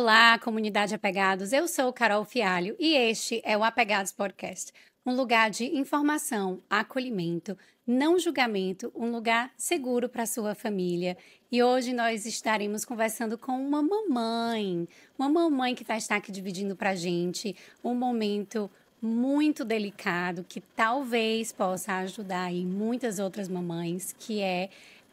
Olá, comunidade Apegados. Eu sou Carol Fialho e este é o Apegados Podcast, um lugar de informação, acolhimento, não julgamento, um lugar seguro para sua família. E hoje nós estaremos conversando com uma mamãe que vai estar aqui dividindo para a gente um momento muito delicado que talvez possa ajudar aí muitas outras mamães, que é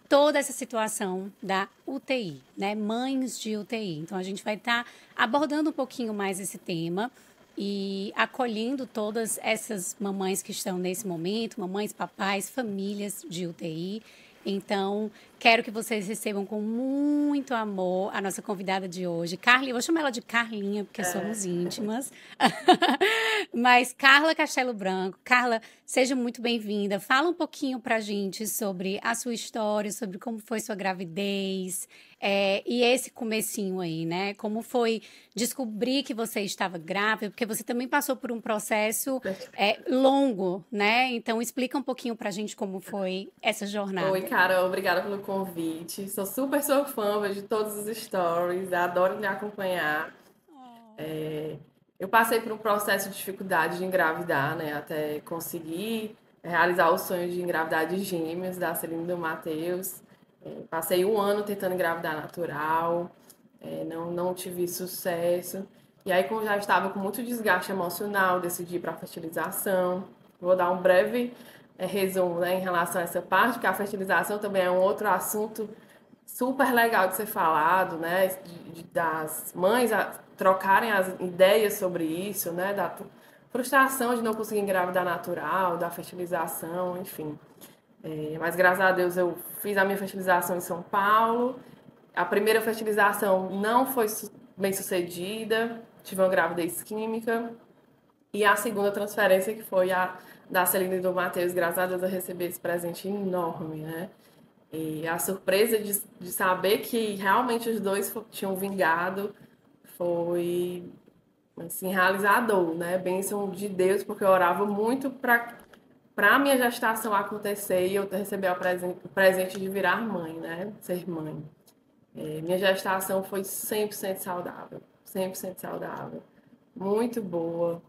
toda essa situação da UTI, né? Mães de UTI. Então, a gente vai estar abordando um pouquinho mais esse tema e acolhendo todas essas mamães que estão nesse momento, mamães, papais, famílias de UTI. Então, quero que vocês recebam com muito amor a nossa convidada de hoje, Carly. Eu vou chamar ela de Carlinha, porque somos íntimas. Mas Carla Castelo Branco. Carla, seja muito bem-vinda. Fala um pouquinho pra gente sobre a sua história, sobre como foi sua gravidez, e esse comecinho aí, né? Como foi descobrir que você estava grávida, porque você também passou por um processo longo, né? Então, explica um pouquinho pra gente como foi essa jornada. Oi, Carol, obrigada pelo convite. Sou super sua fã, vejo todos os stories, adoro me acompanhar. Eu passei por um processo de dificuldade de engravidar, né, até conseguir realizar o sonho de engravidar de gêmeos da Celina e do Matheus. Passei um ano tentando engravidar natural, não tive sucesso. E aí, como já estava com muito desgaste emocional, decidi ir para a fertilização. Vou dar um breve resumo, né, em relação a essa parte, que a fertilização também é um outro assunto super legal de ser falado, né? Das mães trocarem as ideias sobre isso, né? Da frustração de não conseguir engravidar natural, da fertilização, enfim. Mas graças a Deus eu fiz a minha fertilização em São Paulo. A primeira fertilização não foi bem sucedida, tive uma gravidez química. E a segunda transferência, que foi a da Celina e do Matheus, graças a Deus eu recebi esse presente enorme, né? E a surpresa de saber que realmente os dois tinham vingado foi, assim, realizador, né? Bênção de Deus, porque eu orava muito para a minha gestação acontecer e eu receber o presente de virar mãe, né? Ser mãe. Minha gestação foi 100% saudável, 100% saudável, muito boa.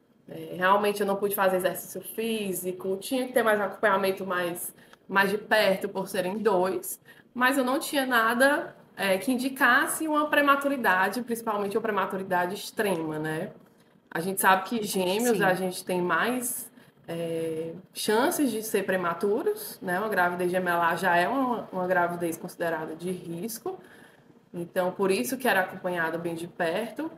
Realmente eu não pude fazer exercício físico, tinha que ter mais acompanhamento mais de perto por serem dois, mas eu não tinha nada que indicasse uma prematuridade, principalmente uma prematuridade extrema, né? A gente sabe que gêmeos a Sim. gente tem mais chances de ser prematuros, né? Uma gravidez gemelar já é uma gravidez considerada de risco, então por isso que era acompanhado bem de perto.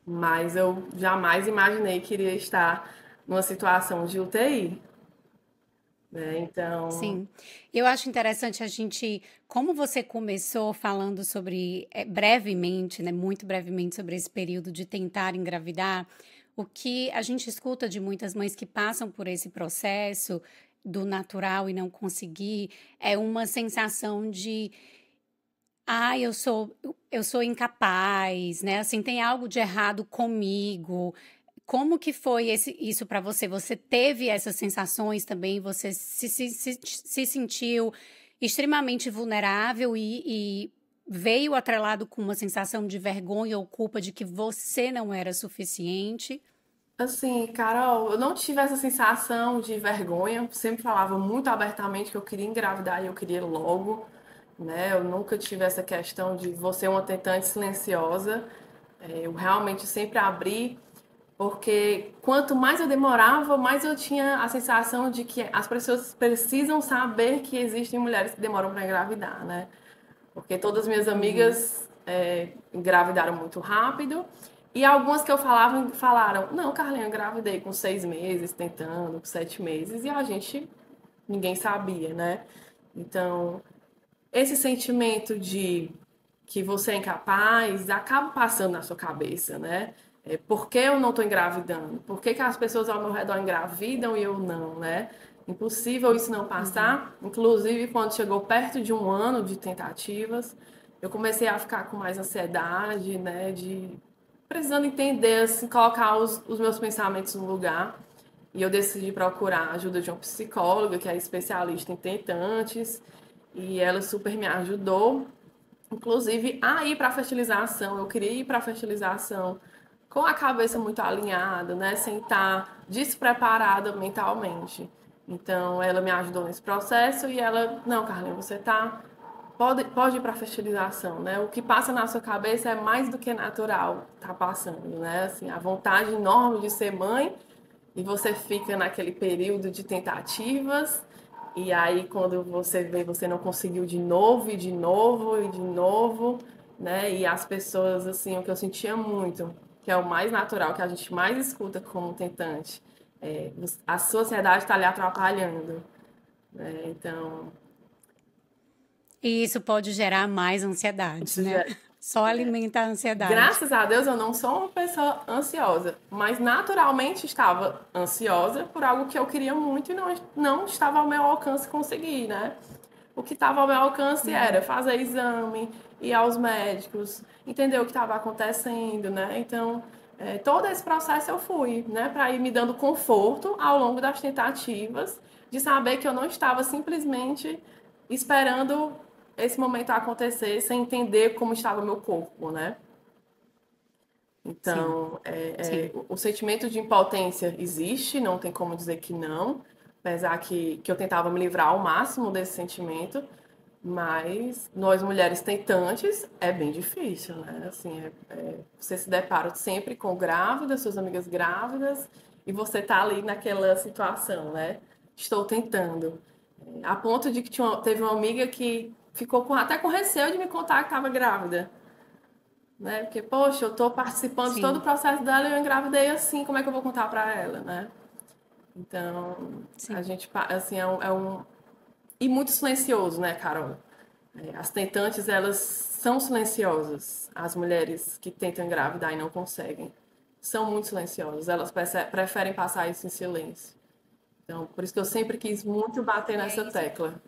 Mas eu jamais imaginei que iria estar numa situação de UTI, né? Então, Sim, eu acho interessante a gente, como você começou falando sobre, brevemente, né, muito brevemente sobre esse período de tentar engravidar, o que a gente escuta de muitas mães que passam por esse processo do natural e não conseguir, é uma sensação de, eu sou incapaz, né? Assim, tem algo de errado comigo. Como que foi isso para você? Você teve essas sensações também? Você se sentiu extremamente vulnerável e veio atrelado com uma sensação de vergonha ou culpa de que você não era suficiente? assim, Carol, eu não tive essa sensação de vergonha, sempre falava muito abertamente que eu queria engravidar e eu queria logo, né? Eu nunca tive essa questão de você uma tentante silenciosa. Eu realmente sempre abri, porque quanto mais eu demorava, mais eu tinha a sensação de que as pessoas precisam saber que existem mulheres que demoram para engravidar, né? Porque todas as minhas Uhum. amigas engravidaram muito rápido. E algumas que eu falava falaram: Não, Carlinha, eu engravidei com 6 meses, tentando, com 7 meses. E a gente, ninguém sabia, né? Então, esse sentimento de que você é incapaz acaba passando na sua cabeça, né? Por que eu não estou engravidando? Por que as pessoas ao meu redor engravidam e eu não, né? Impossível isso não Uhum. passar. Inclusive, quando chegou perto de um ano de tentativas, eu comecei a ficar com mais ansiedade, né? De precisando entender, assim, colocar os meus pensamentos no lugar. E eu decidi procurar a ajuda de uma psicóloga, que é especialista em tentantes, e ela super me ajudou. inclusive a ir para a fertilização. Eu queria ir para a fertilização com a cabeça muito alinhada, né? Sem estar despreparada mentalmente. Então, ela me ajudou nesse processo e ela, não, Carlinhos, você tá. Pode ir para a fertilização, né? O que passa na sua cabeça é mais do que natural, tá passando, né? Assim, a vontade enorme de ser mãe e você fica naquele período de tentativas e aí quando você vê, você não conseguiu de novo e de novo e de novo, né? E as pessoas, assim, o que eu sentia muito, que é o mais natural, que a gente mais escuta como tentante, a sociedade está lhe atrapalhando, né? Então, E isso pode gerar mais ansiedade, isso né? já, Só alimenta a ansiedade. graças a Deus eu não sou uma pessoa ansiosa, mas naturalmente estava ansiosa por algo que eu queria muito e não estava ao meu alcance conseguir, né? O que estava ao meu alcance era fazer exame, ir aos médicos, entender o que estava acontecendo, né? Então, todo esse processo eu fui, né? Para ir me dando conforto ao longo das tentativas, de saber que eu não estava simplesmente esperando esse momento acontecer sem entender como estava o meu corpo, né? Sim, Então, sim. o sentimento de impotência existe, não tem como dizer que não, apesar que eu tentava me livrar ao máximo desse sentimento, mas nós mulheres tentantes é bem difícil, né? Assim, você se depara sempre com grávidas, suas amigas grávidas, e você tá ali naquela situação, né? Estou tentando. A ponto de que teve uma amiga que ficou até com receio de me contar que estava grávida, né? Porque, poxa, eu tô participando de todo o Sim, processo dela e eu engravidei assim, como é que eu vou contar para ela, né? Então, a sim. gente, assim, e muito silencioso, né, Carol? As tentantes, elas são silenciosas. As mulheres que tentam engravidar e não conseguem são muito silenciosas. Elas preferem passar isso em silêncio. Então, por isso que eu sempre quis muito bater nessa tecla.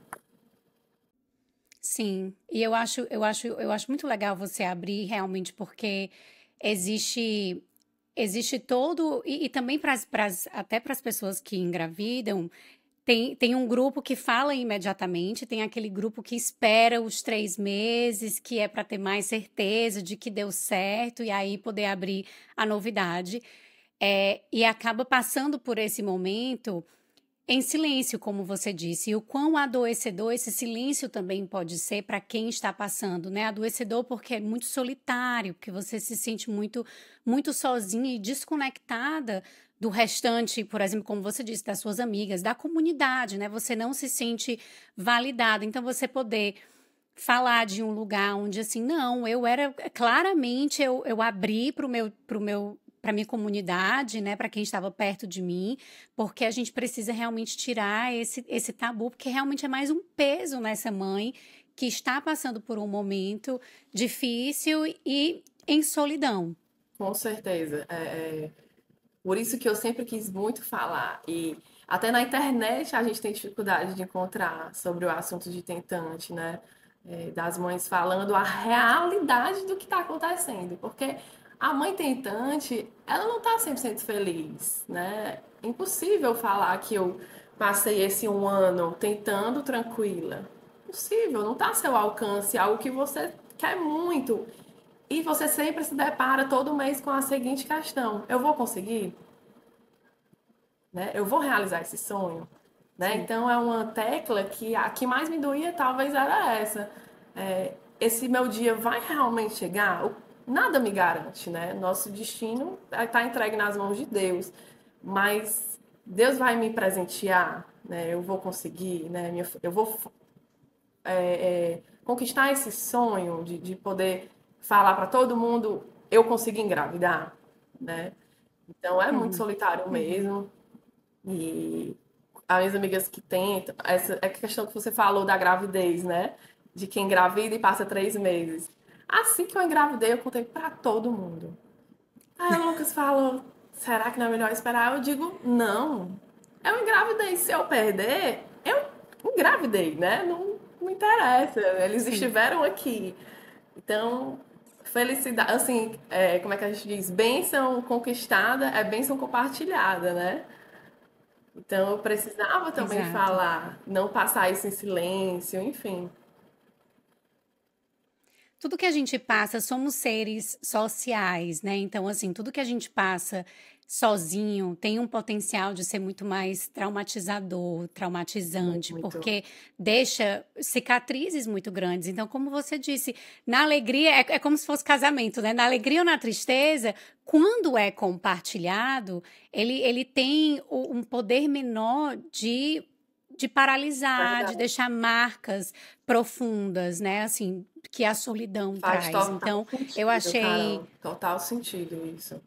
Sim, e eu acho muito legal você abrir realmente porque existe existe todo e também até para as pessoas que engravidam tem um grupo que fala imediatamente, tem aquele grupo que espera os 3 meses, que é para ter mais certeza de que deu certo e aí poder abrir a novidade. E acaba passando por esse momento em silêncio, como você disse, e o quão adoecedor esse silêncio também pode ser para quem está passando, né? Adoecedor porque é muito solitário, porque você se sente muito sozinha e desconectada do restante, por exemplo, como você disse, das suas amigas, da comunidade, né? Você não se sente validada. Então, você poder falar de um lugar onde assim, não, eu era claramente eu abri para minha comunidade, né, para quem estava perto de mim, porque a gente precisa realmente tirar esse tabu, porque realmente é mais um peso nessa mãe que está passando por um momento difícil e em solidão. Com certeza. Por isso que eu sempre quis muito falar. E até na internet a gente tem dificuldade de encontrar sobre o assunto de tentante, né? Das mães falando a realidade do que está acontecendo. Porque a mãe tentante, ela não está 100% feliz, né? É impossível falar que eu passei esse um ano tentando tranquila. Impossível, não está a seu alcance algo que você quer muito. E você sempre se depara todo mês com a seguinte questão: eu vou conseguir? Né? Eu vou realizar esse sonho? Né? Sim, Então é uma tecla que a que mais me doía talvez era essa. Esse meu dia vai realmente chegar? Nada me garante, né? Nosso destino está entregue nas mãos de Deus, mas Deus vai me presentear, né? Eu vou conseguir, né? Eu vou conquistar esse sonho de poder falar para todo mundo, eu consegui engravidar, né? Então é muito uhum, solitário uhum, mesmo. E as minhas amigas que tentam, essa é a questão que você falou da gravidez, né? De quem engravida e passa 3 meses. Assim que eu engravidei, eu contei para todo mundo. Aí o Lucas falou: será que não é melhor esperar? Eu digo: não. Eu engravidei. Se eu perder, eu engravidei, né? Não interessa. Eles sim, estiveram aqui. Então, felicidade, assim, como é que a gente diz? Bênção conquistada é bênção compartilhada, né? Então, eu precisava também exato. falar, não passar isso em silêncio, enfim. tudo que a gente passa, somos seres sociais, né? Então, assim, tudo que a gente passa sozinho tem um potencial de ser muito mais traumatizador, traumatizante, Muito. porque deixa cicatrizes muito grandes. Então, como você disse, na alegria, é como se fosse casamento, né? Na alegria ou na tristeza, quando é compartilhado, ele tem um poder menor de paralisar, de Verdade. deixar marcas profundas, né? Assim, que a solidão Faz traz. total Então, eu sentido, achei, Carol. Total sentido isso.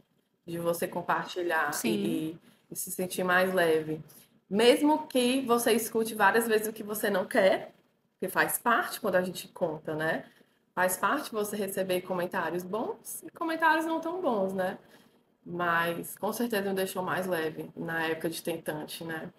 De você compartilhar sim, e se sentir mais leve. Mesmo que você escute várias vezes o que você não quer, porque faz parte quando a gente conta, né? Faz parte você receber comentários bons e comentários não tão bons, né? Mas com certeza me deixou mais leve na época de tentante, né?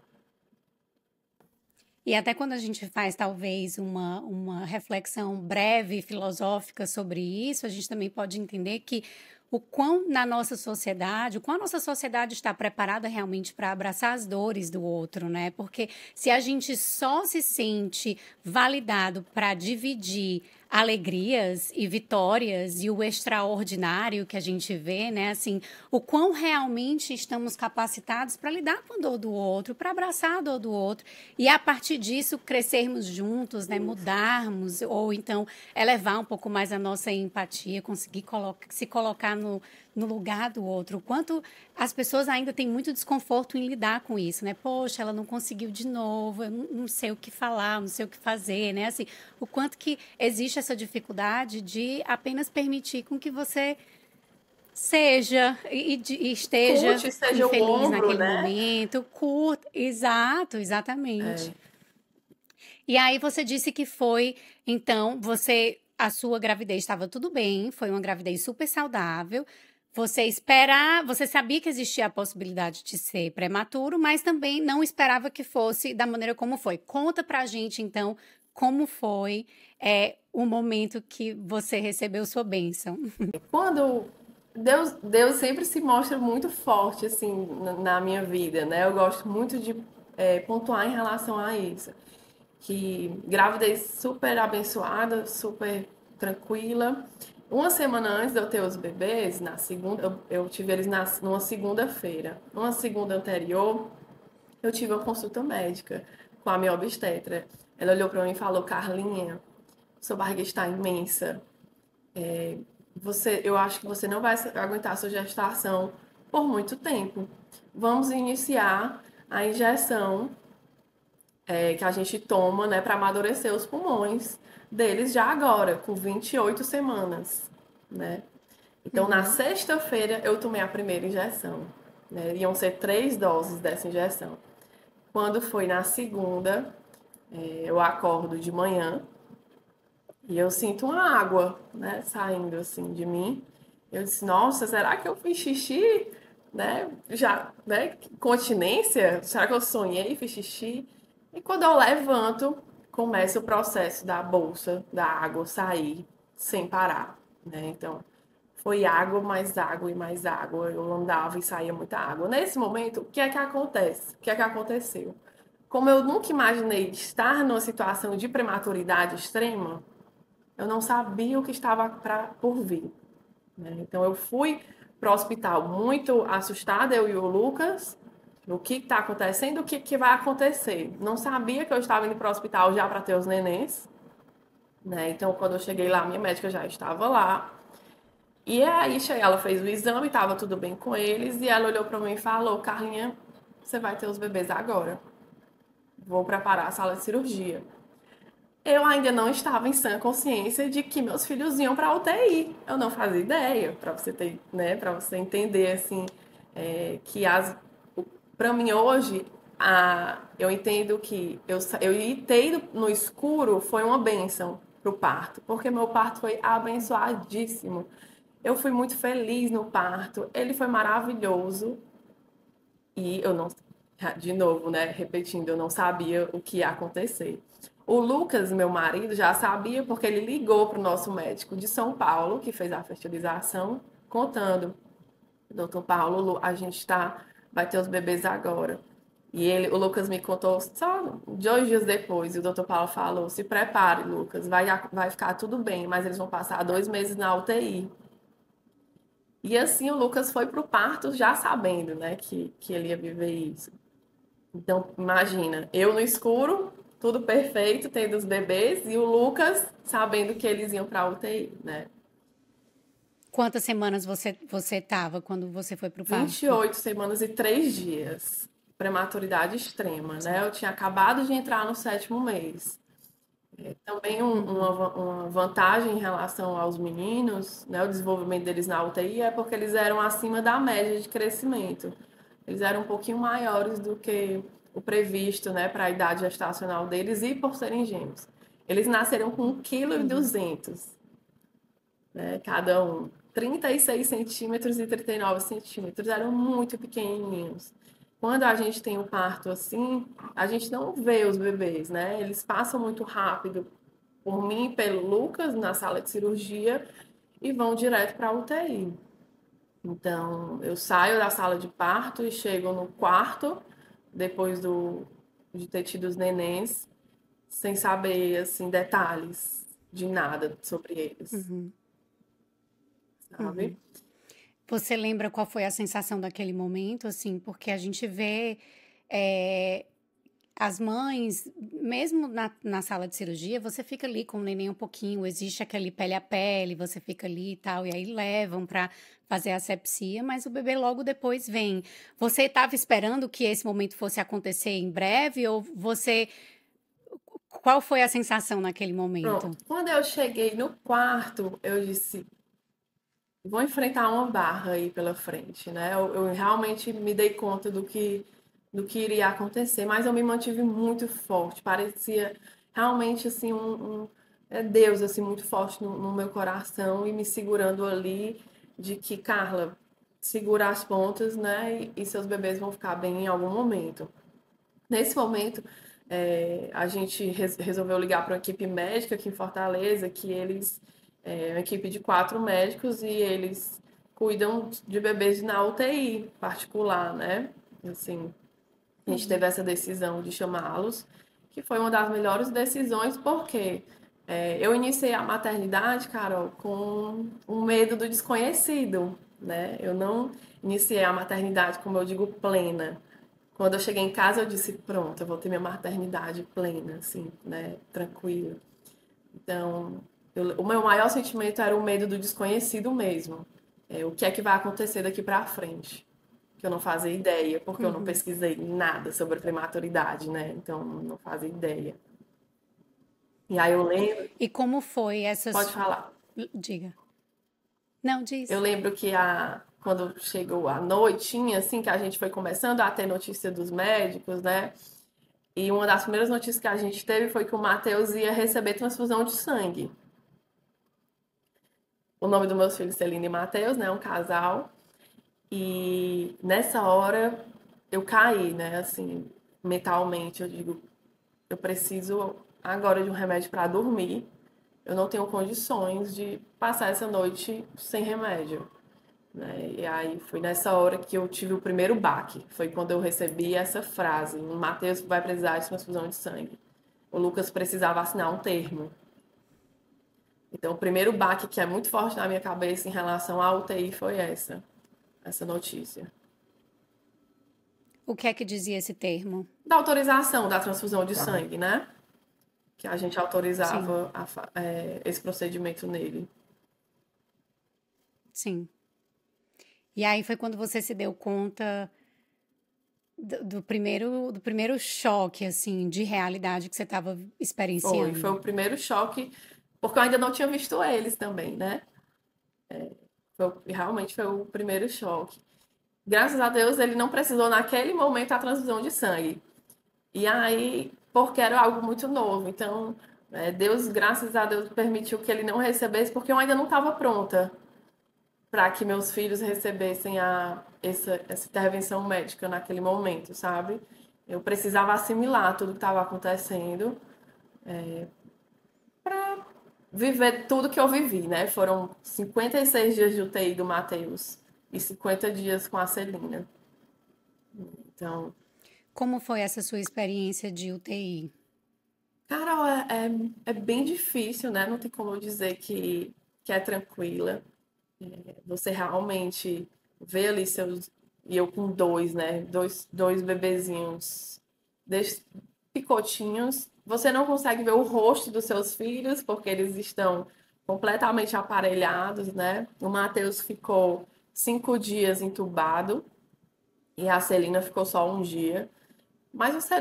e até quando a gente faz talvez uma reflexão breve, filosófica sobre isso, a gente também pode entender que o quão na nossa sociedade, o quão a nossa sociedade está preparada realmente para abraçar as dores do outro, né? Porque se a gente só se sente validado para dividir alegrias e vitórias e o extraordinário que a gente vê, né? Assim, o quão realmente estamos capacitados para lidar com a dor do outro, para abraçar a dor do outro e a partir disso crescermos juntos, né? Mudarmos ou então elevar um pouco mais a nossa empatia, conseguir se colocar no lugar do outro. O quanto as pessoas ainda têm muito desconforto em lidar com isso, né? Poxa, ela não conseguiu de novo, eu não sei o que falar, não sei o que fazer, né? Assim, o quanto que existe essa dificuldade de apenas permitir com que você seja e esteja Escute, seja o infeliz ombro, naquele né? momento, curta, exato, exatamente. E aí você disse que foi, então, a sua gravidez estava tudo bem, foi uma gravidez super saudável. Você sabia que existia a possibilidade de ser prematuro, mas também não esperava que fosse da maneira como foi. Conta pra gente, então, como foi, o momento que você recebeu sua bênção. Quando Deus sempre se mostra muito forte assim na minha vida, né? Eu gosto muito de pontuar em relação a isso, que gravidez super abençoada, super tranquila. Uma semana antes de eu ter os bebês, na segunda, eu tive eles numa segunda-feira. Uma segunda anterior, eu tive uma consulta médica com a minha obstetra. Ela olhou para mim e falou: Carlinha, sua barriga está imensa. Eu acho que você não vai aguentar a sua gestação por muito tempo. Vamos iniciar a injeção que a gente toma, né, para amadurecer os pulmões deles já agora, com 28 semanas, né? Então, na Uhum. sexta-feira, eu tomei a primeira injeção, né? Iam ser 3 doses dessa injeção. Quando foi na segunda, eu acordo de manhã e eu sinto uma água, né, saindo assim de mim. Eu disse, nossa, será que eu fiz xixi? Né? Já, né? Continência? Será que eu sonhei e fiz xixi? E quando eu levanto, começa o processo da bolsa, da água sair sem parar, né? Então, foi água, mais água e mais água. Eu andava e saía muita água. Nesse momento, o que é que acontece? O que é que aconteceu? Como eu nunca imaginei estar numa situação de prematuridade extrema, eu não sabia o que estava por vir, né? Então eu fui para o hospital muito assustada, eu e o Lucas, o que está acontecendo, o que vai acontecer. Não sabia que eu estava indo para o hospital já para ter os nenéns, né? Então quando eu cheguei lá, minha médica já estava lá. E aí ela fez o exame, estava tudo bem com eles, e ela olhou para mim e falou: Carlinha, você vai ter os bebês agora. Vou preparar a sala de cirurgia. Eu ainda não estava em sã consciência de que meus filhos iam para a UTI. Eu não fazia ideia, para você ter, né, para você entender assim, que para mim hoje, eu entendo que eu ir ter ido no escuro foi uma bênção pro parto, porque meu parto foi abençoadíssimo. Eu fui muito feliz no parto, ele foi maravilhoso. E eu não, de novo, né, repetindo, eu não sabia o que ia acontecer. O Lucas, meu marido, já sabia porque ele ligou para o nosso médico de São Paulo, que fez a fertilização, contando: Doutor Paulo, a gente vai ter os bebês agora. E o Lucas me contou só 2 dias depois, e o doutor Paulo falou: se prepare, Lucas, vai ficar tudo bem, mas eles vão passar 2 meses na UTI. E assim o Lucas foi pro parto já sabendo, né, que ele ia viver isso. Então, imagina, eu no escuro, tudo perfeito, tendo os bebês, e o Lucas sabendo que eles iam pra UTI, né? Quantas semanas você tava quando você foi pro vinte e parto? oito semanas e 3 dias. Prematuridade extrema, né? Eu tinha acabado de entrar no 7º mês. Também Uhum, uma vantagem em relação aos meninos, né, o desenvolvimento deles na UTI é porque eles eram acima da média de crescimento. Eles eram um pouquinho maiores do que o previsto, né, para a idade gestacional deles e por serem gêmeos. Eles nasceram com 1,2 kg, né, cada um. 36 centímetros e 39 centímetros, eram muito pequenininhos. Quando a gente tem um parto assim, a gente não vê os bebês, né? Eles passam muito rápido por mim e pelo Lucas na sala de cirurgia e vão direto para a UTI. Então, eu saio da sala de parto e chego no quarto, depois de ter tido os nenéns, sem saber, assim, detalhes de nada sobre eles, uhum, uhum. sabe? Você lembra qual foi a sensação daquele momento, assim? Porque a gente vê eh, as mães, mesmo na sala de cirurgia, você fica ali com o neném um pouquinho, existe aquele pele a pele, você fica ali e tal, e aí levam para fazer a asepsia, mas o bebê logo depois vem. Você estava esperando que esse momento fosse acontecer em breve, ou você. Qual foi a sensação naquele Pronto. momento? Quando eu cheguei no quarto, eu disse, vou enfrentar uma barra aí pela frente, né? Eu realmente me dei conta do que iria acontecer, mas eu me mantive muito forte. Parecia realmente assim Deus assim muito forte no meu coração e me segurando ali de que, Carla, segura as pontas, né? E seus bebês vão ficar bem em algum momento. Nesse momento, a gente resolveu ligar para uma equipe médica aqui em Fortaleza, que eles uma equipe de 4 médicos e eles cuidam de bebês na UTI particular, né? Assim, a gente teve Uhum, essa decisão de chamá-los, que foi uma das melhores decisões, porque eu iniciei a maternidade, Carol, com um medo do desconhecido, né? Eu não iniciei a maternidade, como eu digo, plena. Quando eu cheguei em casa, eu disse, pronto, eu vou ter minha maternidade plena, assim, né? Tranquila. Então, o meu maior sentimento era o medo do desconhecido mesmo. O que é que vai acontecer daqui para frente? Que eu não fazia ideia, porque eu não uhum. pesquisei nada sobre prematuridade, né? Então, não fazia ideia. E aí eu lembro, E como foi pode essas. falar. Diga. Não, Eu diz. lembro que quando chegou a noitinha, assim, que a gente foi começando a ter notícia dos médicos, né? E uma das primeiras notícias que a gente teve foi que o Matheus ia receber transfusão de sangue. O nome dos meus filhos, Celina e Matheus, né? Um casal. E nessa hora eu caí, né? Assim, mentalmente. Eu digo, eu preciso agora de um remédio para dormir. Eu não tenho condições de passar essa noite sem remédio. Né? E aí foi nessa hora que eu tive o primeiro baque. Foi quando eu recebi essa frase: o Matheus vai precisar de transfusão de sangue. O Lucas precisava assinar um termo. Então, o primeiro baque que é muito forte na minha cabeça em relação à UTI foi essa notícia. O que é que dizia esse termo? Da autorização da transfusão de sangue, né? Que a gente Sim, autorizava esse procedimento nele. sim. E aí foi quando você se deu conta do primeiro choque, assim, de realidade que você estava Foi experienciando. o primeiro choque, porque eu ainda não tinha visto eles também, né? Realmente foi o primeiro choque. Graças a Deus ele não precisou naquele momento a transfusão de sangue. E aí, porque era algo muito novo. Então, Deus, graças a Deus, permitiu que ele não recebesse, porque eu ainda não estava pronta para que meus filhos recebessem essa intervenção médica naquele momento, sabe? Eu precisava assimilar tudo que estava acontecendo, viver tudo que eu vivi, né? Foram 56 dias de UTI do Matheus e 50 dias com a Celina. Então, Como foi essa sua experiência de UTI? Carol, é bem difícil, né? Não tem como eu dizer que é tranquila. Você realmente vê ali seus. E eu com dois, né? Dois bebezinhos des- picotinhos. Você não consegue ver o rosto dos seus filhos, porque eles estão completamente aparelhados, né? O Matheus ficou 5 dias entubado e a Celina ficou só um dia. Mas você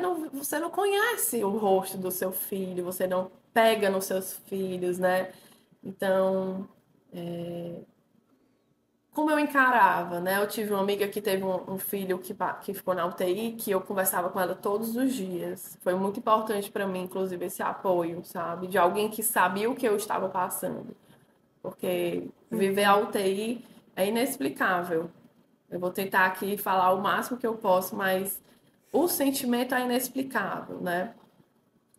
não conhece o rosto do seu filho, você não pega nos seus filhos, né? Então, como eu encarava, né? Eu tive uma amiga que teve um filho que ficou na UTI, que eu conversava com ela todos os dias. Foi muito importante para mim, inclusive, esse apoio, sabe? De alguém que sabia o que eu estava passando. Porque viver a Uhum. UTI é inexplicável. Eu vou tentar aqui falar o máximo que eu posso, mas o sentimento é inexplicável, né?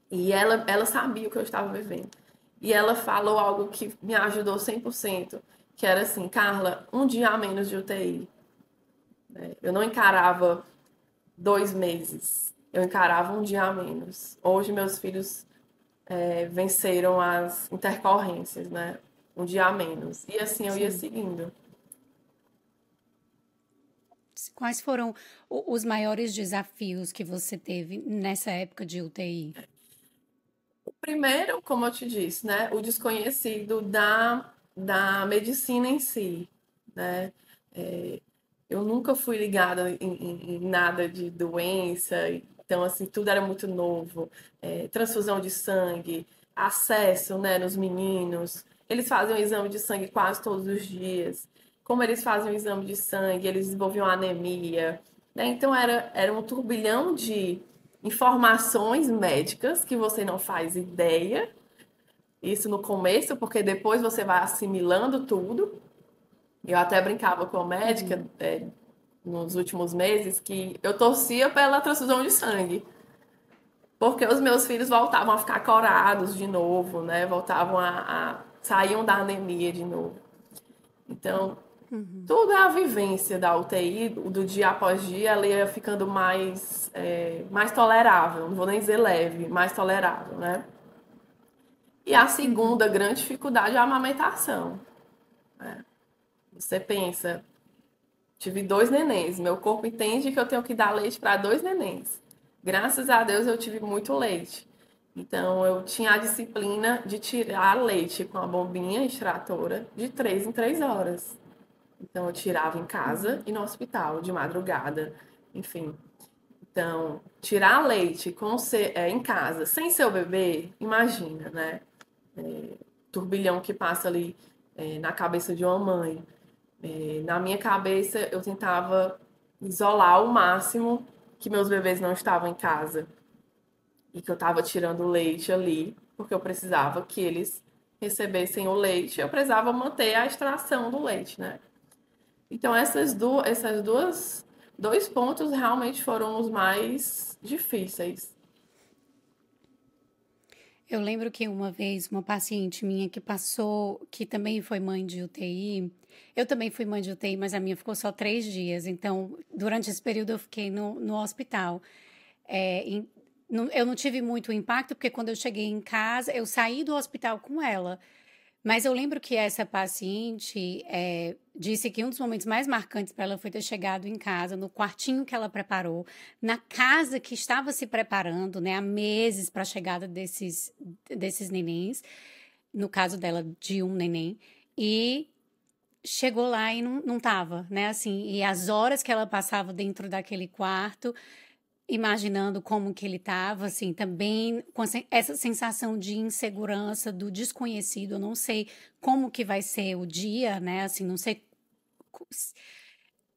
E ela sabia o que eu estava vivendo. E ela falou algo que me ajudou 100%, que era assim, Carla, um dia a menos de UTI. Eu não encarava 2 meses, eu encarava um dia a menos. Hoje meus filhos venceram as intercorrências, né? Um dia a menos. E assim eu ia Sim. seguindo. Quais foram os maiores desafios que você teve nessa época de UTI? Primeiro, como eu te disse, né, o desconhecido da medicina em si, né? É, eu nunca fui ligada em nada de doença, então, assim, tudo era muito novo. Transfusão de sangue, acesso, né, nos meninos. Eles faziam exame de sangue quase todos os dias. Como eles faziam o exame de sangue, eles desenvolviam anemia, né? Então, era um turbilhão de informações médicas que você não faz ideia. Isso no começo, porque depois você vai assimilando tudo. Eu até brincava com a médica, Uhum. nos últimos meses que eu torcia pela transfusão de sangue. Porque os meus filhos voltavam a ficar corados de novo, né? Voltavam saíam da anemia de novo. Então, Uhum. tudo é a vivência da UTI, do dia após dia, ela ia ficando mais tolerável. Não vou nem dizer leve, mais tolerável, né? E a Uhum. segunda grande dificuldade é a amamentação. Você pensa, tive 2 nenéns, meu corpo entende que eu tenho que dar leite para 2 nenéns. Graças a Deus eu tive muito leite. Então eu tinha a disciplina de tirar leite com a bombinha extratora de 3 em 3 horas. Então eu tirava em casa Uhum. e no hospital, de madrugada, enfim. Então, tirar leite em casa sem seu bebê, imagina, né? Turbilhão que passa ali na cabeça de uma mãe. Na minha cabeça, eu tentava isolar ao máximo que meus bebês não estavam em casa e que eu estava tirando o leite ali, porque eu precisava que eles recebessem o leite, eu precisava manter a extração do leite, né? Então, essas duas, dois pontos realmente foram os mais difíceis. Eu lembro que uma vez uma paciente minha que passou, que também foi mãe de UTI, eu também fui mãe de UTI, mas a minha ficou só 3 dias. Então, durante esse período eu fiquei no hospital. É, eu não tive muito impacto, porque quando eu cheguei em casa, eu saí do hospital com ela. Mas eu lembro que essa paciente disse que um dos momentos mais marcantes para ela foi ter chegado em casa, no quartinho que ela preparou, na casa que estava se preparando, né, há meses para a chegada desses nenéns, no caso dela, de um neném, e chegou lá e não estava, né, assim, e as horas que ela passava dentro daquele quarto, imaginando como que ele estava, assim, também com essa sensação de insegurança, do desconhecido. Eu não sei como que vai ser o dia, né? Assim, não sei.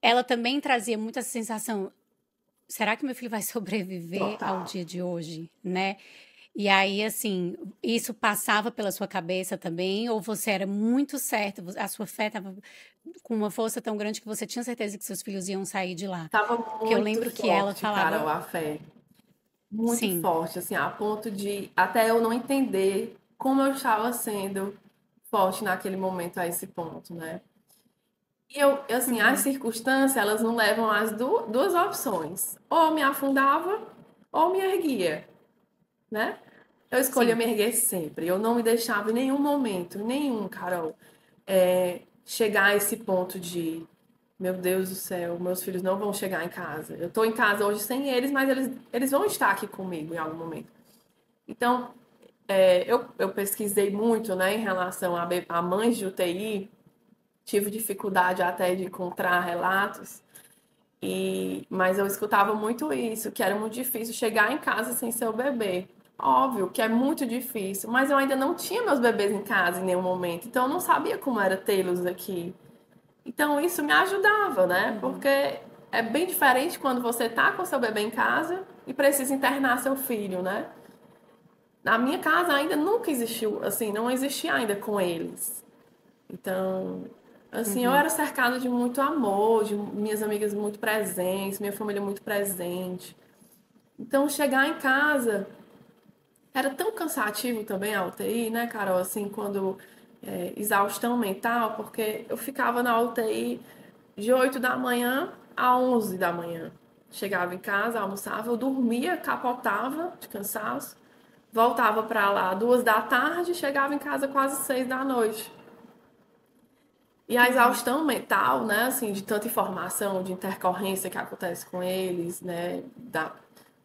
Ela também trazia muita sensação. Será que meu filho vai sobreviver ao Total. dia de hoje, né? E aí, assim, isso passava pela sua cabeça também? Ou você era muito certa, a sua fé estava com uma força tão grande que você tinha certeza que seus filhos iam sair de lá? Tava Porque eu muito lembro que ela forte, falava, Carol, a fé. Muito sim, forte, assim, a ponto de até eu não entender como eu estava sendo forte naquele momento a esse ponto, né? E assim, as circunstâncias, elas não levam às duas opções. Ou me afundava, ou me erguia, né? Eu escolhia Sim. me erguer sempre. Eu não me deixava em nenhum momento, nenhum, Carol, chegar a esse ponto de, meu Deus do céu, meus filhos não vão chegar em casa. Eu tô em casa hoje sem eles, mas eles vão estar aqui comigo em algum momento. Então, eu pesquisei muito, né, em relação a mães de UTI, tive dificuldade até de encontrar relatos, mas eu escutava muito isso, que era muito difícil chegar em casa sem seu bebê. Óbvio que é muito difícil, mas eu ainda não tinha meus bebês em casa em nenhum momento, então eu não sabia como era tê-los aqui. Então isso me ajudava, né? Uhum. Porque é bem diferente quando você tá com seu bebê em casa e precisa internar seu filho, né? Na minha casa ainda nunca existiu, assim, não existia ainda com eles. Então, assim, eu Uhum. era cercada de muito amor, de minhas amigas muito presentes, minha família muito presente. Então, chegar em casa era tão cansativo também a UTI, né, Carol? Assim, quando exaustão mental, porque eu ficava na UTI de 8 da manhã a 11 da manhã. Chegava em casa, almoçava, eu dormia, capotava de cansaço, voltava para lá 2 da tarde, chegava em casa quase 6 da noite. E a Uhum. exaustão mental, né, assim, de tanta informação, de intercorrência que acontece com eles, né,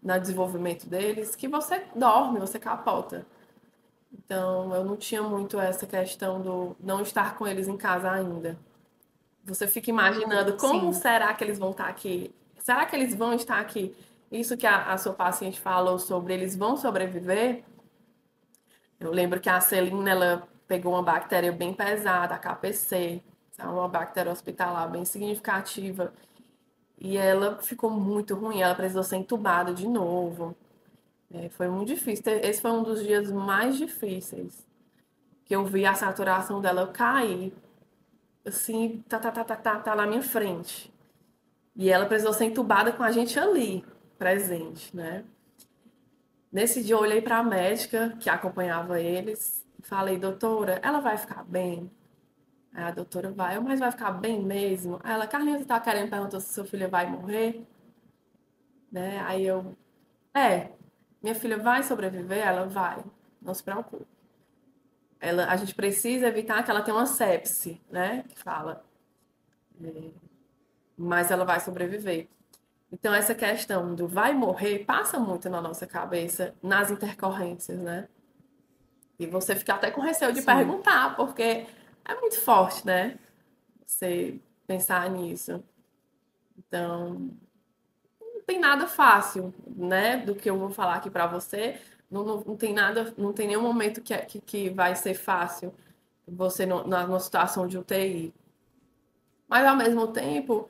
no desenvolvimento deles, que você dorme, você capota. Então, eu não tinha muito essa questão do não estar com eles em casa ainda. Você fica imaginando como Sim. será que eles vão estar aqui? Será que eles vão estar aqui? Isso que a sua paciente falou sobre eles vão sobreviver? Eu lembro que a Celina, ela pegou uma bactéria bem pesada, a KPC, uma bactéria hospitalar bem significativa. E ela ficou muito ruim, ela precisou ser entubada de novo. Foi muito difícil. Esse foi um dos dias mais difíceis. Que eu vi a saturação dela cair, assim, tá na minha frente. E ela precisou ser entubada com a gente ali, presente, né? Nesse dia eu olhei para a médica que acompanhava eles e falei, doutora, ela vai ficar bem? Aí a doutora vai, mas vai ficar bem mesmo? Aí ela, Carlinhos, você tá querendo perguntar se sua filha vai morrer? Né? Aí eu, minha filha vai sobreviver? Ela vai, não se preocupe. A gente precisa evitar que ela tenha uma sepse, né? Que fala, mas ela vai sobreviver. Então, essa questão do vai morrer passa muito na nossa cabeça nas intercorrências, né? E você fica até com receio de Sim. perguntar, porque é muito forte, né? Você pensar nisso. Então, não tem nada fácil, né? Do que eu vou falar aqui para você. Não tem nada, não tem nenhum momento que vai ser fácil você numa situação de UTI. Mas ao mesmo tempo,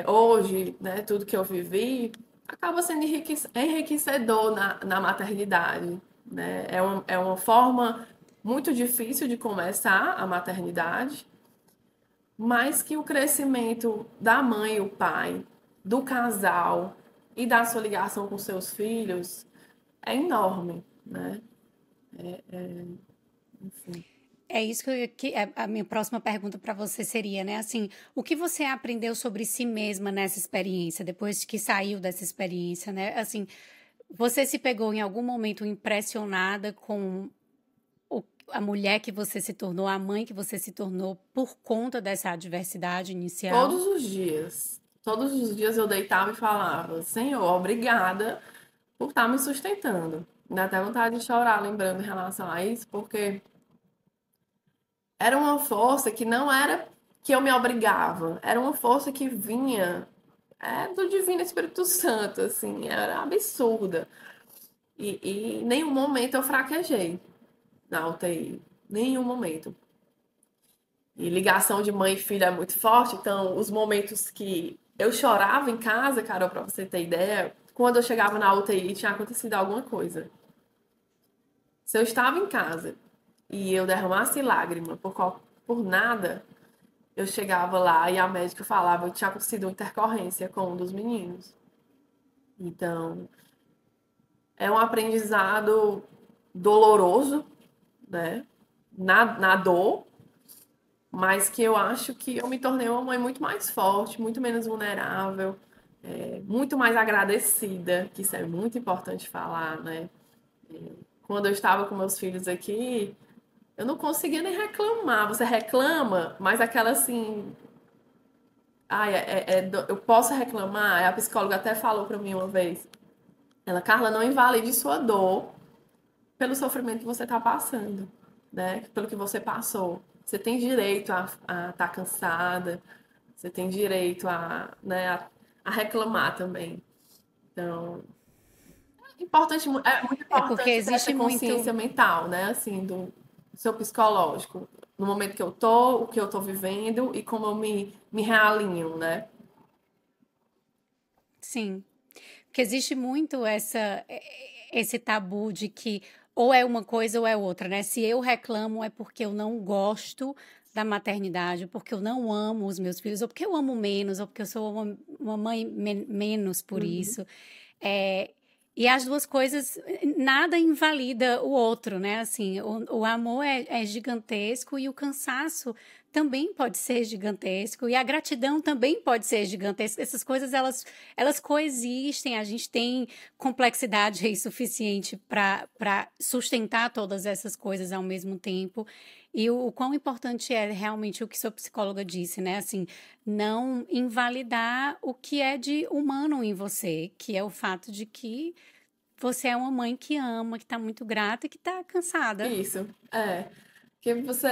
hoje, né, tudo que eu vivi acaba sendo enriquecedor na maternidade, né? É uma forma muito difícil de começar a maternidade, mas que o crescimento da mãe e o pai, do casal e da sua ligação com seus filhos é enorme, né? Enfim. É isso a minha próxima pergunta para você seria, né? Assim, o que você aprendeu sobre si mesma nessa experiência, depois que saiu dessa experiência, né? Assim, você se pegou em algum momento impressionada com a mulher que você se tornou, a mãe que você se tornou por conta dessa adversidade inicial? Todos os dias eu deitava e falava, Senhor, obrigada por estar me sustentando. Dá até vontade de chorar lembrando em relação a isso, porque era uma força que não era que eu me obrigava, era uma força que vinha do Divino Espírito Santo, assim, era absurda. E em nenhum momento eu fraquejei na UTI, nenhum momento. E ligação de mãe e filha é muito forte, então os momentos que eu chorava em casa, Carol, pra você ter ideia, quando eu chegava na UTI tinha acontecido alguma coisa. Se eu estava em casa e eu derramasse lágrima por nada, eu chegava lá e a médica falava que tinha acontecido uma intercorrência com um dos meninos. Então, é um aprendizado doloroso, né? Na dor, mas que eu acho que eu me tornei uma mãe muito mais forte, muito menos vulnerável, muito mais agradecida, que isso é muito importante falar, né? Quando eu estava com meus filhos aqui, eu não conseguia nem reclamar. Você reclama, mas aquela assim, eu posso reclamar? A psicóloga até falou para mim uma vez, ela, Carla, não invalide sua dor pelo sofrimento que você está passando, né? Pelo que você passou. Você tem direito a estar cansada, você tem direito né, a reclamar também. Então, é muito É porque importante ter essa existe consciência muito. mental, né? Assim, do seu psicológico. No momento que eu tô, o que eu tô vivendo e como eu me realinho, né? Sim. Porque existe muito esse tabu de que ou é uma coisa ou é outra, né? Se eu reclamo é porque eu não gosto da maternidade, porque eu não amo os meus filhos, ou porque eu amo menos, ou porque eu sou uma mãe menos por Uhum. isso. É, e as duas coisas, nada invalida o outro, né? Assim, o amor é gigantesco e o cansaço também pode ser gigantesco e a gratidão também pode ser gigantesca. Essas coisas, elas coexistem, a gente tem complexidade aí suficiente para sustentar todas essas coisas ao mesmo tempo. E o quão importante é realmente o que sua psicóloga disse, né? Assim, não invalidar o que é de humano em você, que é o fato de que você é uma mãe que ama, que está muito grata e que está cansada. Isso, é. Porque você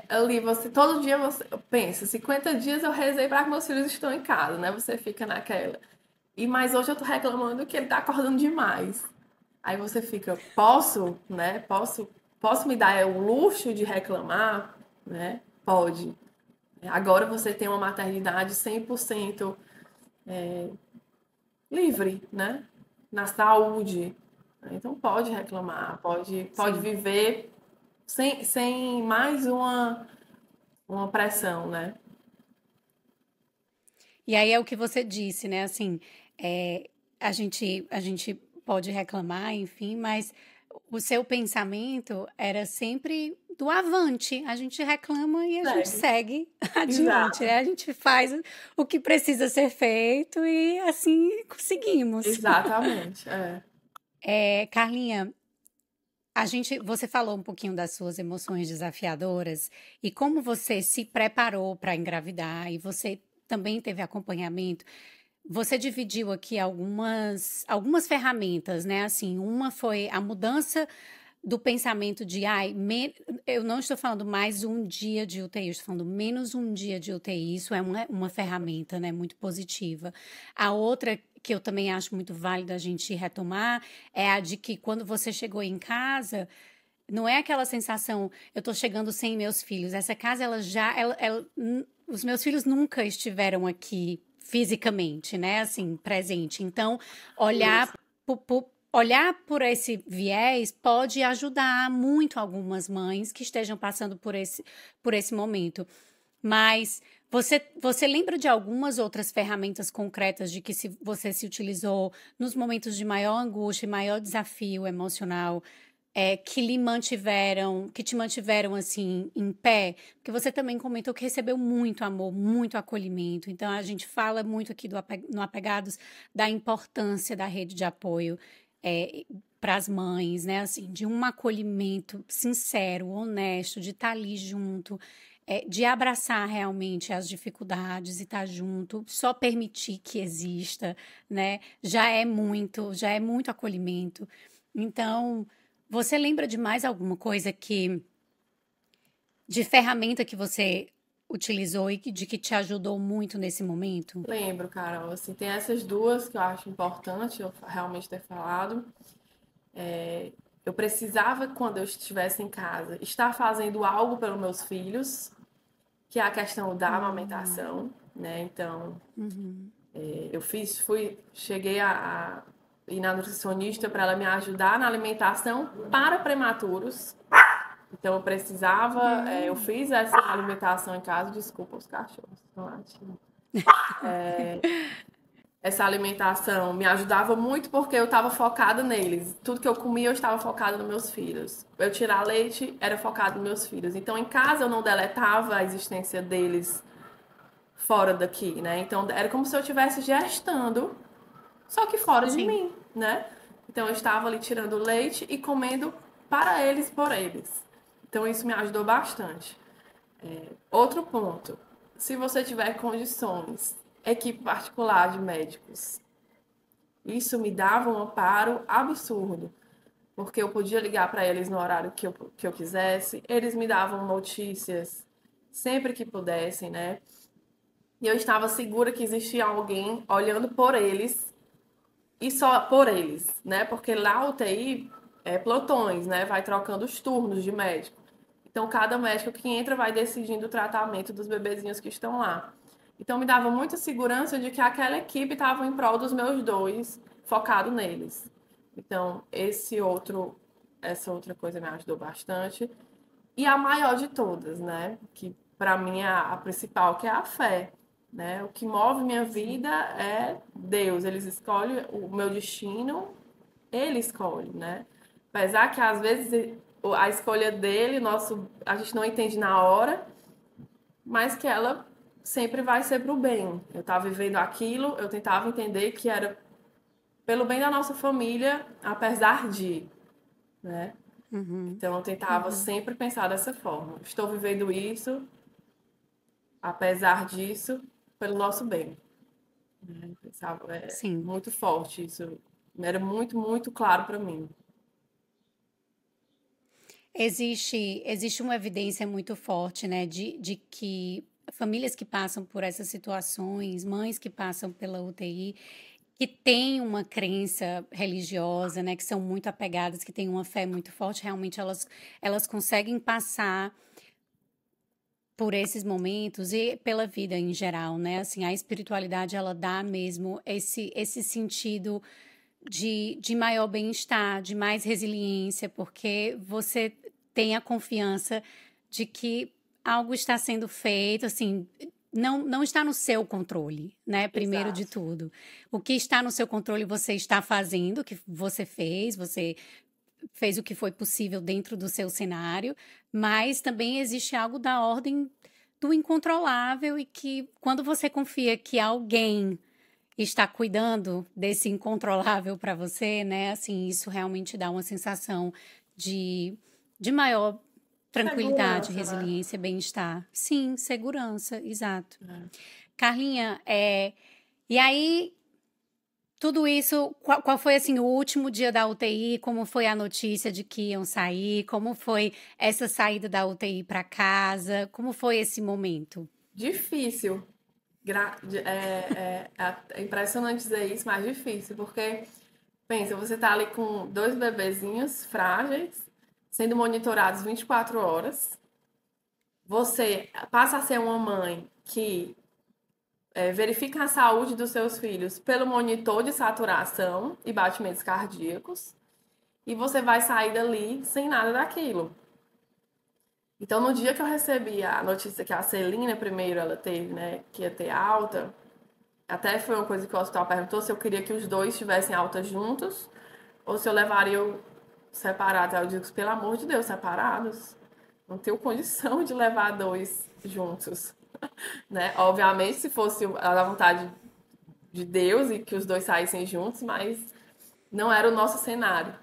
ali, você todo dia você pensa, 50 dias eu rezei para que meus filhos estão em casa, né? Você fica naquela. E mas hoje eu tô reclamando que ele tá acordando demais. Aí você fica, posso, né? Posso me dar o luxo de reclamar, né? Pode. Agora você tem uma maternidade 100% livre, né? Na saúde. Então pode reclamar, pode Sim. viver sem mais uma pressão, né? E aí é o que você disse, né? Assim, é, a gente pode reclamar, enfim, mas o seu pensamento era sempre do avante. A gente reclama e a gente Segue. segue adiante, Exato. né? A gente faz o que precisa ser feito e assim conseguimos. Exatamente. É. É, Carlinha, você falou um pouquinho das suas emoções desafiadoras e como você se preparou para engravidar e você também teve acompanhamento. Você dividiu aqui algumas ferramentas, né? Assim, uma foi a mudança do pensamento de, eu não estou falando mais um dia de UTI, eu estou falando menos um dia de UTI. Isso é uma ferramenta, né, muito positiva. A outra que eu também acho muito válida a gente retomar é a de que quando você chegou em casa, não é aquela sensação, eu estou chegando sem meus filhos. Essa casa, os meus filhos nunca estiveram aqui fisicamente, né? Assim, presente. Então, olhar Isso. olhar por esse viés pode ajudar muito algumas mães que estejam passando por esse momento. Mas você lembra de algumas outras ferramentas concretas de que você se utilizou nos momentos de maior angústia e maior desafio emocional? Que te mantiveram assim em pé, porque você também comentou que recebeu muito amor, muito acolhimento. Então a gente fala muito aqui no Apegados da importância da rede de apoio para as mães, né? Assim, de um acolhimento sincero, honesto, de estar ali junto, de abraçar realmente as dificuldades e estar junto, só permitir que exista, né? Já é muito acolhimento. Então você lembra de mais alguma coisa de ferramenta que você utilizou e de que te ajudou muito nesse momento? Lembro, Carol. Assim, tem essas duas que eu acho importante eu realmente ter falado. Eu precisava, quando eu estivesse em casa, estar fazendo algo pelos meus filhos, que é a questão da Hum, amamentação, né? Então, uhum, cheguei a ir na nutricionista para ela me ajudar na alimentação para prematuros. Então, eu hum. fiz essa alimentação em casa, desculpa os cachorros, estão latindo. essa alimentação me ajudava muito porque eu estava focada neles. Tudo que eu comia, eu estava focada nos meus filhos. Eu tirar leite, era focado nos meus filhos. Então, em casa, eu não deletava a existência deles fora daqui, né? Então, era como se eu estivesse gestando, só que fora de Sim. mim, né? Então, eu estava ali tirando leite e comendo para eles, por eles. Então, isso me ajudou bastante. Outro ponto, se você tiver condições, equipe particular de médicos, isso me dava um amparo absurdo, porque eu podia ligar para eles no horário que eu quisesse, eles me davam notícias sempre que pudessem, né? E eu estava segura que existia alguém olhando por eles e só por eles, né? Porque lá a UTI é plantões, né? Vai trocando os turnos de médico. Então, cada médico que entra vai decidindo o tratamento dos bebezinhos que estão lá. Então, me dava muita segurança de que aquela equipe estava em prol dos meus dois, focado neles. Então, essa outra coisa me ajudou bastante. E a maior de todas, né? Que para mim é a principal, que é a fé, né? O que move minha vida é Deus. Eles escolhem o meu destino, ele escolhe, né? Apesar que às vezes a escolha dele, a gente não entende na hora, mas que ela sempre vai ser pro bem. Eu estava vivendo aquilo, eu tentava entender que era pelo bem da nossa família, apesar de, né? Uhum. Então eu tentava Uhum. sempre pensar dessa forma. Estou vivendo isso, apesar disso, pelo nosso bem. Né? Pensava, é Sim. muito forte isso. Era muito, muito claro para mim. Existe uma evidência muito forte, né, de que famílias que passam por essas situações, mães que passam pela UTI, que têm uma crença religiosa, né, que são muito apegadas, que têm uma fé muito forte, realmente elas conseguem passar por esses momentos e pela vida em geral, né? Assim, a espiritualidade ela dá mesmo esse sentido de maior bem-estar, de mais resiliência, porque você tem a confiança de que algo está sendo feito, assim, não está no seu controle, né? Primeiro de Exato. tudo. O que está no seu controle você está fazendo, o que você fez o que foi possível dentro do seu cenário, mas também existe algo da ordem do incontrolável e que quando você confia que alguém está cuidando desse incontrolável para você, né? Assim, isso realmente dá uma sensação de, de maior tranquilidade, Segurança, né? resiliência, bem-estar. Sim, segurança, exato. É. Carlinha, e aí, tudo isso, qual foi assim o último dia da UTI? Como foi a notícia de que iam sair? Como foi essa saída da UTI para casa? Como foi esse momento? Difícil. É impressionante dizer isso, mas difícil, porque pensa, você tá ali com dois bebezinhos frágeis, sendo monitorados 24 horas. Você passa a ser uma mãe que verifica a saúde dos seus filhos pelo monitor de saturação e batimentos cardíacos, e você vai sair dali sem nada daquilo. Então, no dia que eu recebi a notícia que a Celina, primeiro, ela teve, né, que ia ter alta, até foi uma coisa que o hospital perguntou se eu queria que os dois tivessem alta juntos ou se eu levaria separados. Aí eu digo, pelo amor de Deus, separados. Não tenho condição de levar dois juntos, né? Obviamente, se fosse a vontade de Deus e que os dois saíssem juntos, mas não era o nosso cenário.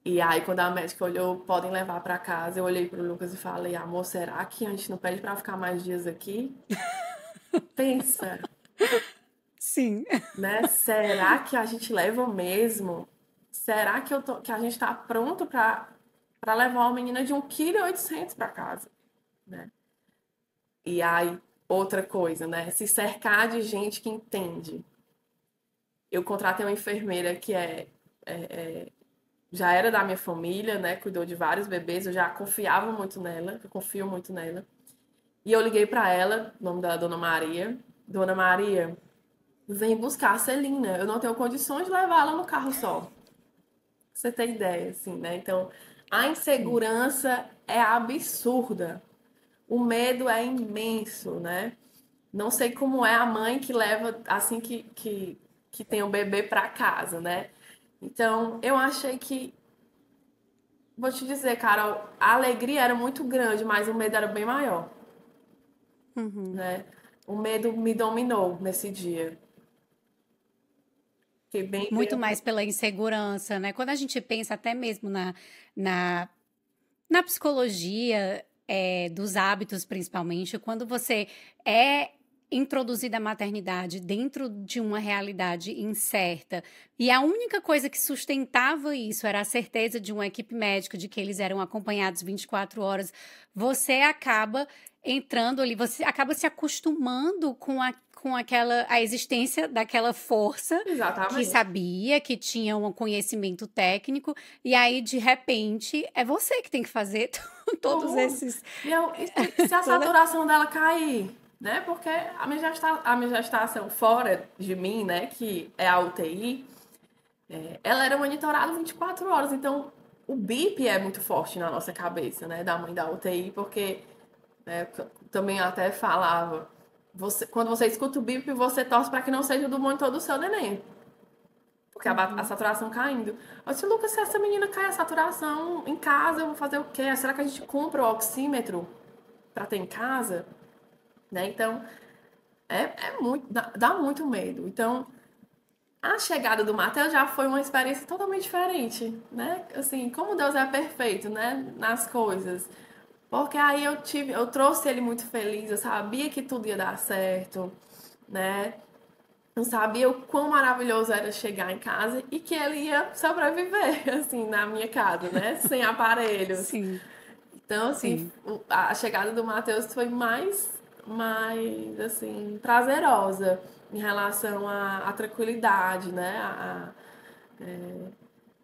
E aí, quando a médica olhou, podem levar para casa, eu olhei para o Lucas e falei, amor, será que a gente não pede para ficar mais dias aqui? Pensa, Sim. né? Será que a gente leva mesmo? Será que a gente está pronto para levar uma menina de 1,8 kg para casa, né? E aí, outra coisa, né? Se cercar de gente que entende. Eu contratei uma enfermeira que já era da minha família, né? Cuidou de vários bebês, eu já confiava muito nela, eu confio muito nela. E eu liguei para ela, o nome dela é Dona Maria. Dona Maria, vem buscar a Celina. Eu não tenho condições de levá-la no carro só. Pra você ter ideia, assim, né? Então, a Sim. insegurança é absurda. O medo é imenso, né? Não sei como é a mãe que leva assim que tem o bebê para casa, né? Então, eu achei que, vou te dizer, Carol, a alegria era muito grande, mas o medo era bem maior, Uhum. né? O medo me dominou nesse dia. Fiquei bem Muito mais pela insegurança, né? Quando a gente pensa até mesmo na, na psicologia, dos hábitos, principalmente, quando você é introduzida à maternidade dentro de uma realidade incerta, e a única coisa que sustentava isso era a certeza de uma equipe médica de que eles eram acompanhados 24 horas, você acaba entrando ali, você acaba se acostumando com aquela a existência daquela força que exatamente. sabia que tinha um conhecimento técnico e aí de repente é você que tem que fazer todos Tudo. esses E se a toda saturação dela cair, né? Porque a minha gestação fora de mim, né, que é a UTI, ela era monitorada 24 horas. Então, o BIP é muito forte na nossa cabeça, né, da mãe da UTI, porque né, também até falava, quando você escuta o BIP, você torce para que não seja do monitor do seu neném. Porque a Uhum. saturação caindo. Eu disse, Lucas, se essa menina cai a saturação em casa, eu vou fazer o quê? Será que a gente compra o oxímetro para ter em casa? Né? Então, é muito, dá muito medo. Então, a chegada do Matheus já foi uma experiência totalmente diferente, né? Assim, como Deus é perfeito, né? Nas coisas. Porque aí eu trouxe ele muito feliz, eu sabia que tudo ia dar certo, né? Eu sabia o quão maravilhoso era chegar em casa e que ele ia sobreviver, assim, na minha casa, né? Sem aparelhos. Sim, Então, assim, sim. a chegada do Matheus foi mais, assim, prazerosa em relação à tranquilidade, né?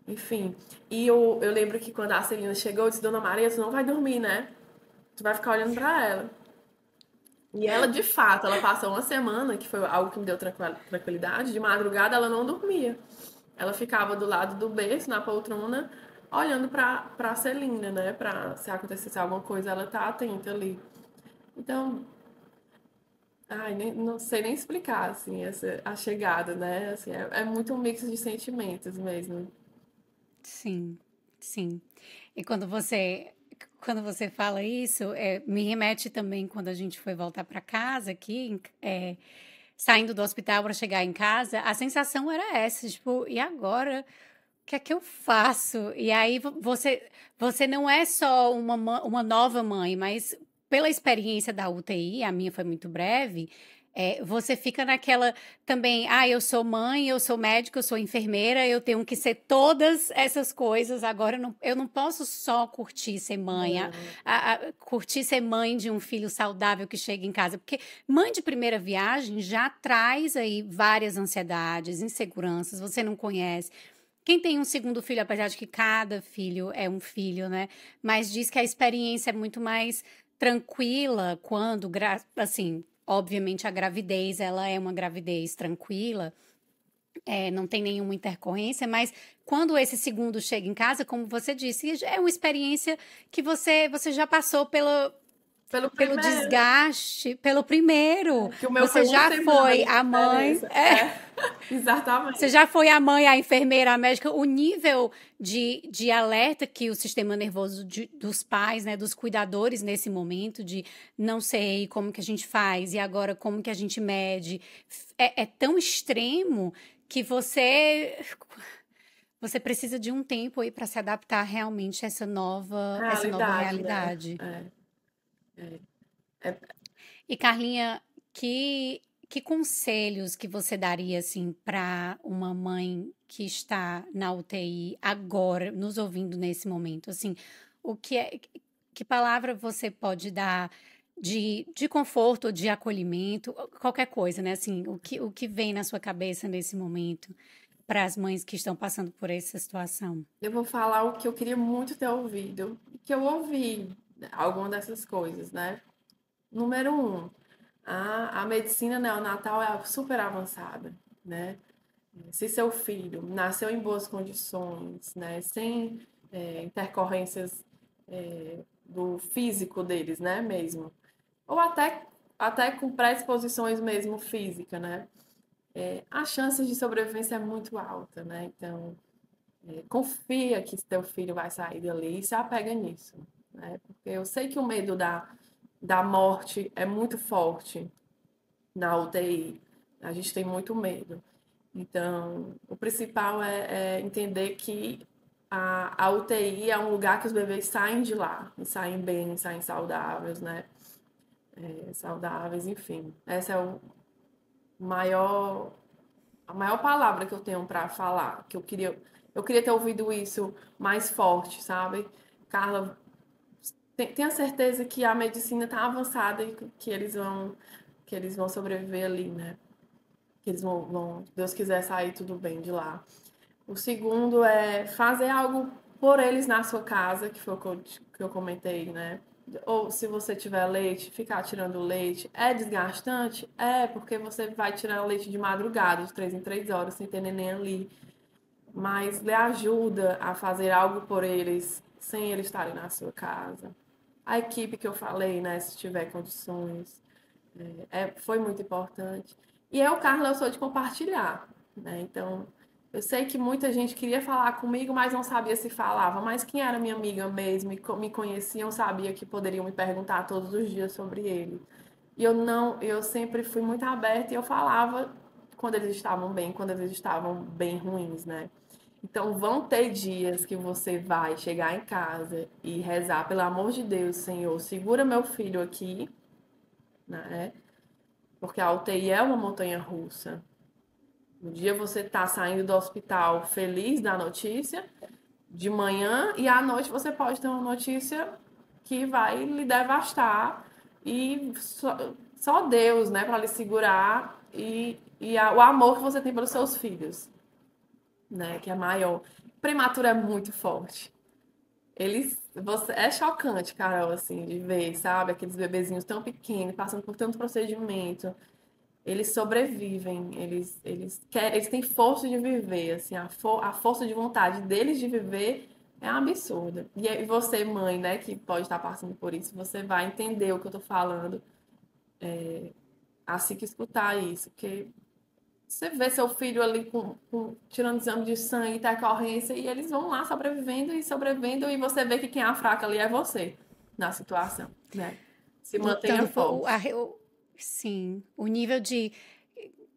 Enfim. E eu lembro que quando a Celina chegou, eu disse, Dona Maria, tu não vai dormir, né? Tu vai ficar olhando pra ela. E ela, de fato, ela passou uma semana, que foi algo que me deu tranquilidade, de madrugada ela não dormia. Ela ficava do lado do berço, na poltrona, olhando pra Celina, né? Pra se acontecesse alguma coisa, ela tá atenta ali. Então, ai, não sei nem explicar, assim, a chegada, né? Assim, é muito um mix de sentimentos mesmo. Sim, sim. E quando você fala isso, me remete também quando a gente foi voltar para casa aqui, saindo do hospital para chegar em casa, a sensação era essa, tipo, e agora? O que é que eu faço? E aí você não é só uma nova mãe, mas pela experiência da UTI, a minha foi muito breve, você fica naquela também, eu sou mãe, eu sou médica, eu sou enfermeira, eu tenho que ser todas essas coisas. Agora eu não posso só curtir ser mãe, Não, curtir ser mãe de um filho saudável que chega em casa, porque mãe de primeira viagem já traz aí várias ansiedades, inseguranças, você não conhece. Quem tem um segundo filho, apesar de que cada filho é um filho, né? Mas diz que a experiência é muito mais tranquila quando, assim, obviamente a gravidez, ela é uma gravidez tranquila, não tem nenhuma intercorrência, mas quando esse segundo chega em casa, como você disse, é uma experiência que você já passou pelo pelo primeiro, desgaste, pelo primeiro. que o meu foi Você uma já semana foi de a mãe. diferença. É, Você exatamente. já foi a mãe, a enfermeira, a médica, o nível de alerta que o sistema nervoso dos pais, né, dos cuidadores nesse momento, de não sei como que a gente faz e agora como que a gente mede, é tão extremo que você precisa de um tempo aí para se adaptar realmente a essa nova Realidade, né? realidade. É, E Carlinha, que conselhos que você daria assim para uma mãe que está na UTI agora, nos ouvindo nesse momento? Assim, o que palavra você pode dar de conforto, de acolhimento, qualquer coisa, né? Assim, o que vem na sua cabeça nesse momento para as mães que estão passando por essa situação? eu vou falar o que eu queria muito ter ouvido, que eu ouvi alguma dessas coisas, né? Número um, a medicina neonatal é super avançada, né? Se seu filho nasceu em boas condições, né? Sem intercorrências do físico deles, né? Mesmo. Ou até até com predisposições mesmo físicas, né? A chance de sobrevivência é muito alta, né? Então, confia que teu filho vai sair dali e se apega nisso, né? Porque eu sei que o medo da morte é muito forte na UTI. A gente tem muito medo. Então, o principal é entender que a UTI é um lugar que os bebês saem de lá, e saem bem, saem saudáveis, né? Saudáveis, enfim. Essa é maior, a maior palavra que eu tenho para falar, que eu queria ter ouvido isso mais forte, sabe? Carla, tenha certeza que a medicina está avançada e que eles vão sobreviver ali, né? Que eles se Deus quiser, sair tudo bem de lá. O segundo é fazer algo por eles na sua casa, que foi o que eu comentei, né? Ou se você tiver leite, ficar tirando leite. É desgastante? É, porque você vai tirar leite de madrugada, de 3 em 3 horas, sem ter neném ali. Mas lhe ajuda a fazer algo por eles, sem eles estarem na sua casa. A equipe que eu falei, né? Se tiver condições. Foi muito importante. E eu, Carla, eu sou de compartilhar, né? Então, eu sei que muita gente queria falar comigo, mas não sabia se falava. Mas quem era minha amiga mesmo e me conheciam, sabia que poderiam me perguntar todos os dias sobre ele. E eu não, eu sempre fui muito aberta e eu falava quando eles estavam bem, quando eles estavam bem ruins, né? Então vão ter dias que você vai chegar em casa e rezar, pelo amor de Deus, Senhor, segura meu filho aqui, né? Porque a UTI é uma montanha russa. Um dia você está saindo do hospital feliz da notícia, de manhã, e à noite você pode ter uma notícia que vai lhe devastar. E só Deus, né, para lhe segurar o amor que você tem pelos seus filhos, né, que é maior. Prematuro é muito forte. É chocante, Carol, assim, de ver, sabe, aqueles bebezinhos tão pequenos, passando por tanto procedimento. Eles sobrevivem, eles têm força de viver, assim, a força de vontade deles de viver é absurda. E você, mãe, né, que pode estar passando por isso, você vai entender o que eu tô falando assim que escutar isso, porque você vê seu filho ali tirando exame de sangue, intercorrência, e eles vão lá sobrevivendo e sobrevivendo, e você vê que quem é a fraca ali é você, na situação, né? Se mantenha Lutando forte. sim, o nível de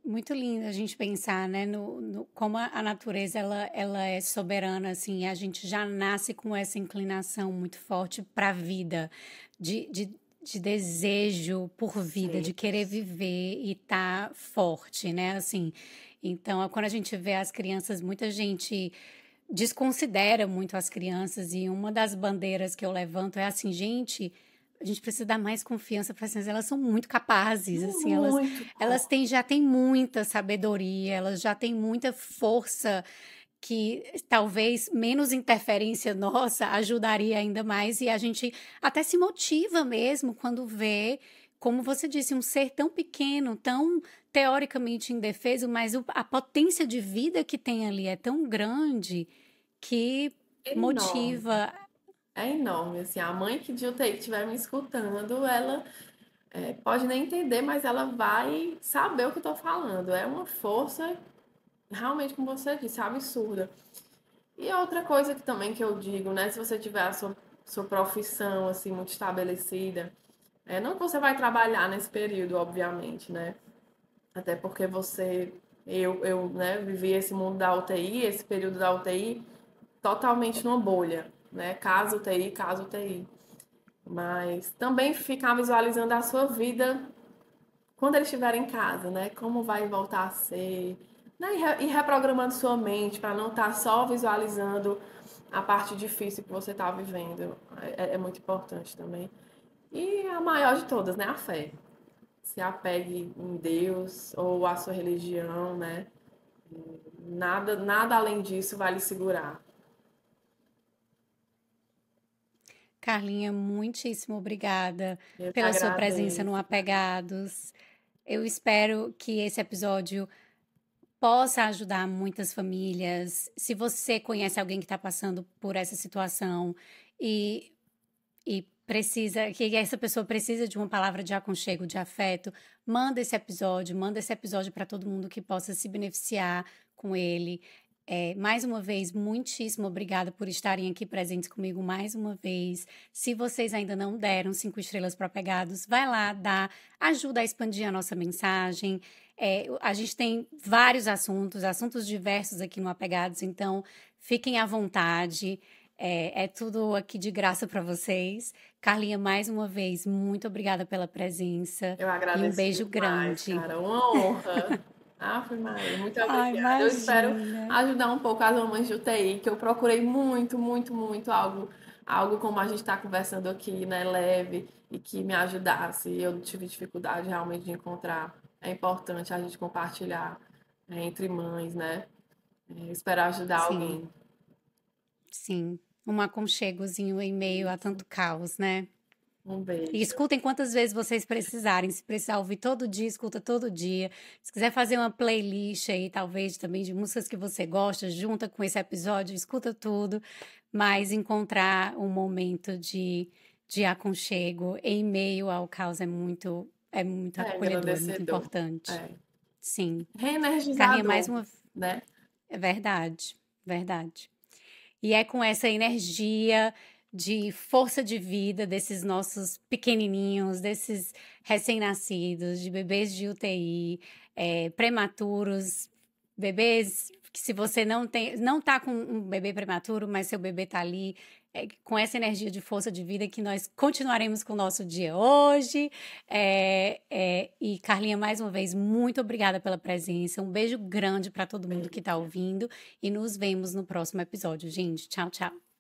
muito lindo a gente pensar, né, no como a natureza ela é soberana, assim, e a gente já nasce com essa inclinação muito forte para a vida, de desejo por vida, Sim. de querer viver e estar forte, né, assim. Então, quando a gente vê as crianças, muita gente desconsidera muito as crianças e uma das bandeiras que eu levanto é assim, gente, a gente precisa dar mais confiança para as crianças, elas são muito capazes, assim, Muito, elas têm, já têm muita sabedoria, elas já têm muita força que talvez menos interferência nossa ajudaria ainda mais e a gente até se motiva mesmo quando vê, como você disse, um ser tão pequeno, tão teoricamente indefeso, mas a potência de vida que tem ali é tão grande que enorme. motiva. É enorme, assim, a mãe que de UTI que estiver me escutando, ela pode nem entender, mas ela vai saber o que eu tô falando. É uma força, realmente, como você disse, absurda. E outra coisa que também que eu digo, né, se você tiver sua profissão, assim, muito estabelecida, não que você vai trabalhar nesse período, obviamente, né, até porque né, vivi esse mundo da UTI, esse período da UTI, totalmente numa bolha, né, casa UTI, casa UTI. Mas também ficar visualizando a sua vida quando eles estiverem em casa, né? Como vai voltar a ser, né? E reprogramando sua mente para não estar só visualizando a parte difícil que você está vivendo. É muito importante também. E a maior de todas, né? A fé. Se apegue em Deus ou a sua religião, né? Nada além disso vai lhe segurar. Carlinha, muitíssimo obrigada Eu que pela sua presença no agradeço. Apegados. Eu espero que esse episódio possa ajudar muitas famílias. Se você conhece alguém que está passando por essa situação e, e que essa pessoa precisa de uma palavra de aconchego, de afeto, manda esse episódio para todo mundo que possa se beneficiar com ele. Mais uma vez, muitíssimo obrigada por estarem aqui presentes comigo mais uma vez. Se vocês ainda não deram 5 estrelas para Apegados, vai lá, ajuda a expandir a nossa mensagem. A gente tem vários assuntos diversos aqui no Apegados, então fiquem à vontade. É tudo aqui de graça para vocês. Carlinha, mais uma vez, muito obrigada pela presença. Eu E um agradeço beijo demais, grande. cara. Uma honra. Ave Maria, muito Ai, obrigada. Eu espero imagina. ajudar um pouco as mamães de UTI, que eu procurei muito, muito, muito algo como a gente está conversando aqui, né, leve, e que me ajudasse. Eu tive dificuldade realmente de encontrar. É importante a gente compartilhar entre mães, né? Espero ajudar Sim, alguém. sim. Um aconchegozinho em meio a tanto caos, né? Um E beijo. escutem quantas vezes vocês precisarem. Se precisar ouvir todo dia, escuta todo dia. Se quiser fazer uma playlist aí, talvez também de músicas que você gosta, junta com esse episódio, escuta tudo. Mas encontrar um momento de aconchego em meio ao caos é muito acolhedor, é muito Engrandecedor. importante. É. Sim. Carlinha, mais Reenergizador, uma. né? É verdade, verdade. E é com essa energia de força de vida desses nossos pequenininhos, desses recém-nascidos, de bebês de UTI, prematuros, bebês que se você não tá com um bebê prematuro, mas seu bebê tá ali, com essa energia de força de vida que nós continuaremos com o nosso dia hoje. E Carlinha, mais uma vez, muito obrigada pela presença. Um beijo grande para todo mundo que tá ouvindo e nos vemos no próximo episódio, gente. Tchau, tchau.